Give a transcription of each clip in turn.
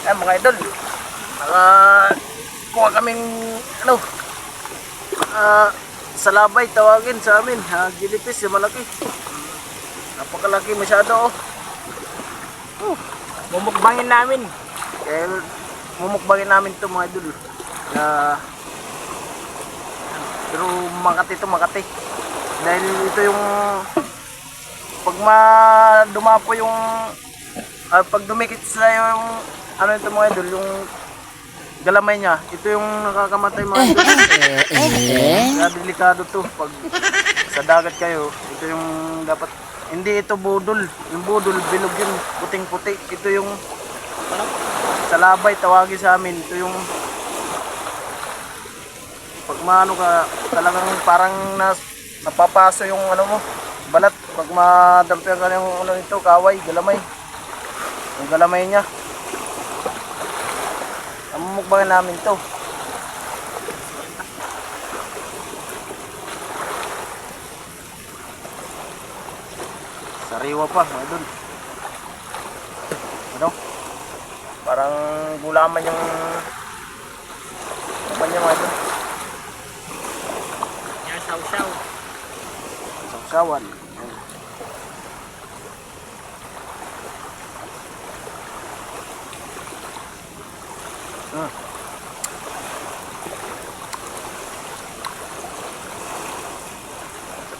Ay mga idol, kuha kaming ano, salabay tawagin sa amin, gilipis yung malaki. Napakalaki masyado oh. Mumukbangin namin. Kaya mumukbangin namin to mga idol. Pero Makati to, Makati. Dahil ito yung pag dumapo yung pag dumikit sila yung ano ito mga idol, yung galamay niya, ito yung nakakamatay mga idol. Kaya delikado to pag sa dagat kayo. Ito yung dapat, hindi ito budol. Yung budol bilog yun, puting-puti. Ito yung salabay tawagin sa amin. Ito yung pag maano ka, talagang parang napapaso yung ano mo, balat. Pag madampian ka yung ano ito, kaway, galamay. Yung galamay niya. Mumukbangin namin to. Sariwa pa, mga idol. Ano? Parang gulaman yung naman niya mga idol. Yan, saw-saw. Sawsawan.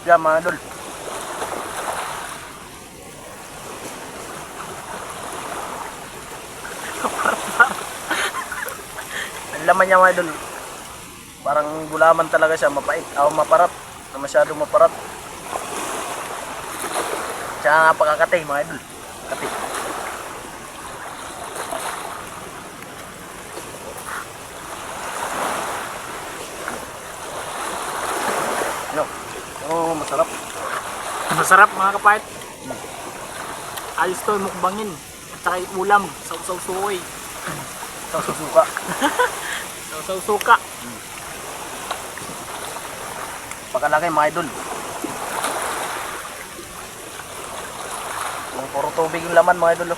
Yan mga idol. Ang laman niya mga idol, parang gulaman talaga siya, mapait, maparat, na masyadong maparat. Tsaka napakakatay mga idol, katay. Ano? Oh, masarap. Masarap mga kapait. Ayos to, mukbangin. At saka ulam, saw-saw suoy. Ito, susuka. Saw-saw suka. Pagkalaki mga idol. Yung puro tubig yung laman mga idol.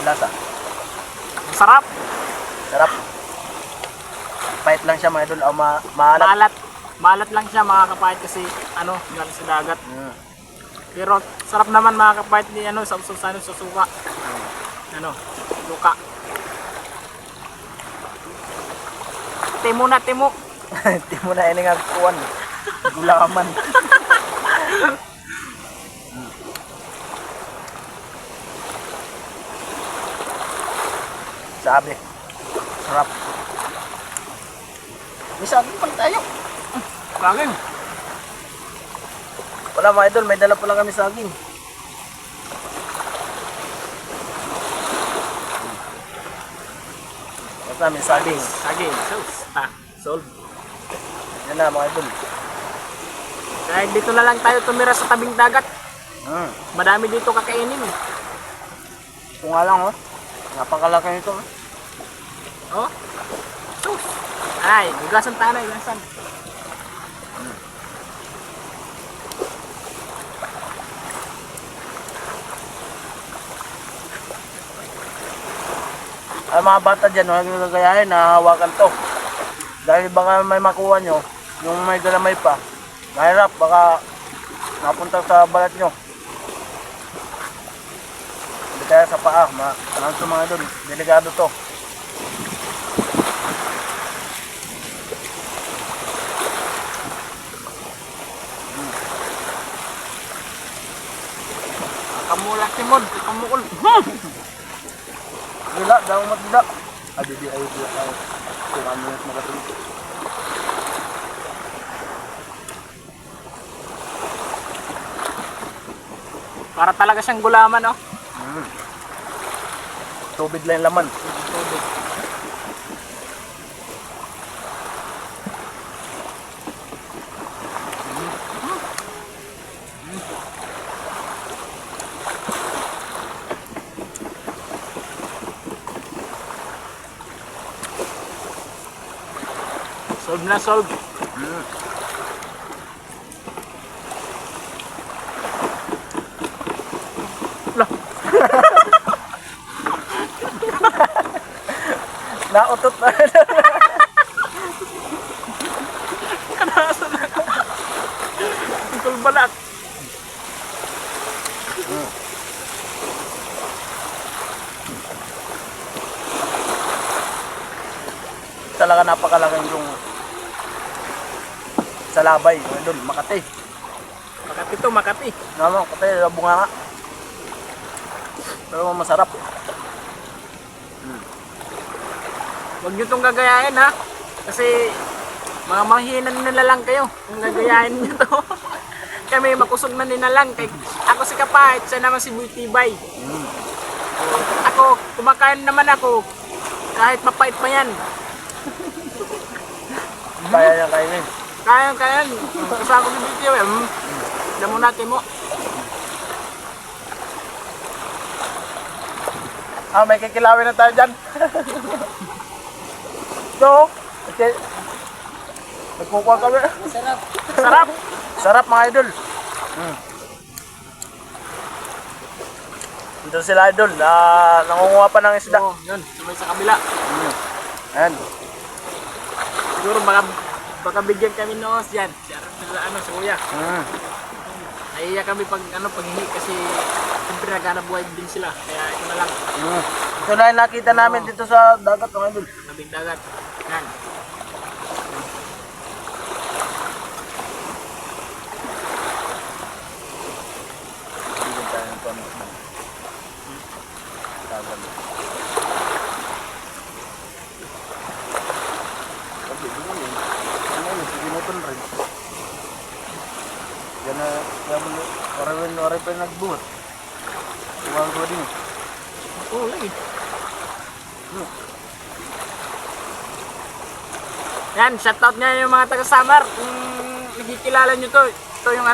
Lasa. Masarap. Sarap. Pahit lang siya mga idol. Maalat. Maalat. Maalat lang siya mga kapait kasi ano, galing sa dagat. Pero sarap naman mga kapait ni ano, saw-saw sa suka. Ano, suka. Timo na timo. Timo na ini nga kuwan. Gulaman. Sabi. Sarap. Misagin pa tayo. Bagay. Wala mga idol, may dala pa lang kami saging. Basta may saging. Saging. Sauce. Solve. Yan na mga idol. Kahit dito na lang tayo tumira sa tabing dagat. Madami dito kakainin. Ito nga lang oh. Napakalaki nito oh. Oh. Sauce. Ay, hugasan tayo na, hugasan. Ay mga bata dyan, huwag nyo gagayahin, nahahawakan to. Dahil baka may makuha nyo, yung may galamay pa, mahirap, baka napunta sa balat nyo. Hindi kaya sa paa, ano ito mga doon, delikado to. Kamulat si Mod, kamukul. Gila, daw matida. Di ay kung ano yung makatuloy. Para talaga siyang gulaman, oh. Tubig lang yung laman. Tubig. Solve na solve. Nautot na. Kanasan na. Tungkol balat. Talaga napakalaking yung sa labay, mga idol, Makati. Makati to, Makati. Ano, Makati, bunga nga. Pero masarap. Huwag nyo itong gagayain ha. Kasi mga manghinan nila lang kayo kung gagayain nyo to. Kami makusog na nila lang. Ako si Kapait, siya naman si Buitibay. Ako, kumakain naman ako. Kahit mapait pa yan. Kaya niya kainin. Kaya. Kasama ko si Buitibay. Alam mo natin mo. May kikilawin na tayo dyan. So, okay. Nagkukuha kami. Sarap. Sarap mga idol. Dito sila idol, nangunguha pa ng isda. Oo, yun. Sabay sa kabila. Ayan. Siguro baka bigyan kami noos yan. Si Kuya. Naiiyak kami pag paghingi kasi siyempre naghanap buhay din sila. Kaya ito na lang. Ito na yung nakita namin dito sa dagat mga idol. Tabing dagat. Yan. Bigyan tayo ng tono. Dagat. Sabi, bigyan yun. Ano yun, sinutol rin. Yan na, oray pa nagbuhat. Huwag ko din. Oo, lagi. Yan, shoutout nga yung mga taga-Samar. Kung nakikilala nyo to, ito yung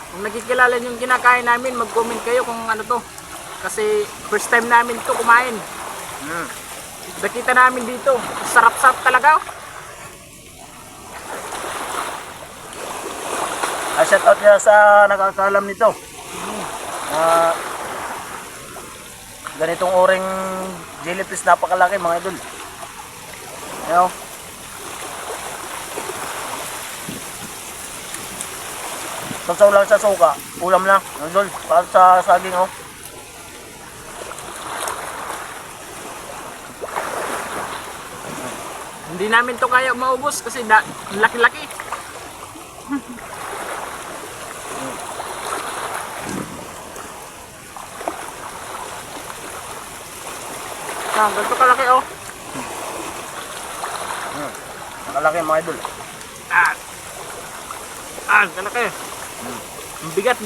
Kung nakikilala nyo yung kinakain namin, mag-comment kayo kung ano to. Kasi first time namin to kumain. Nakita namin dito. Sarap-sarap talaga. Shoutout niya sa nakakaalam nito. Ganitong oring jellyfish napakalaki mga idol. Ayan. Sasaw lang sa suka, ulam na, idol, para sa saging oh. Hindi namin to kaya maubos kasi laki-laki. Ganito kalaki oh. Nakalaki mga idol. Kalaki. Ang bigat.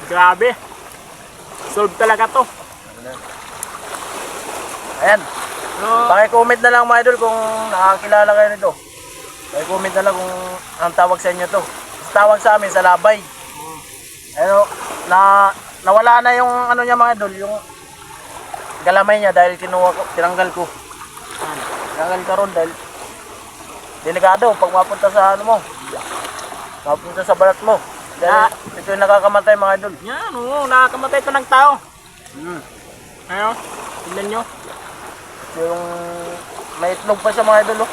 Grabe. Solve talaga to. Ayan. So, Paki-comment na lang mga idol kung nakakilala kayo nito. Paki-comment na lang kung ang tawag sa inyo to. Tawag sa amin sa labay. Ano, nawala na yung ano niya mga idol, yung galamay niya dahil tinanggal ko. Tinanggal ka ron dahil delikado pag mapunta sa ano mo. Mapunta sa balat mo. Dahil ito yung nakakamatay mga idol. yan oo, nakakamatay to ng tao. Ayun, tignan nyo. Yung may itlog pa siya mga idol oh.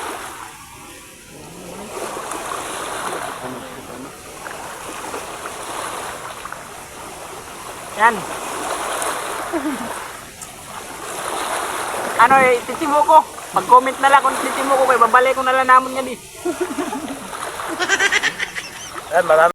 Yan. Ano titimo ko. Pag-comment na lang kung titimo ko, babalik ko na lang namon yan di. Ayan, marami.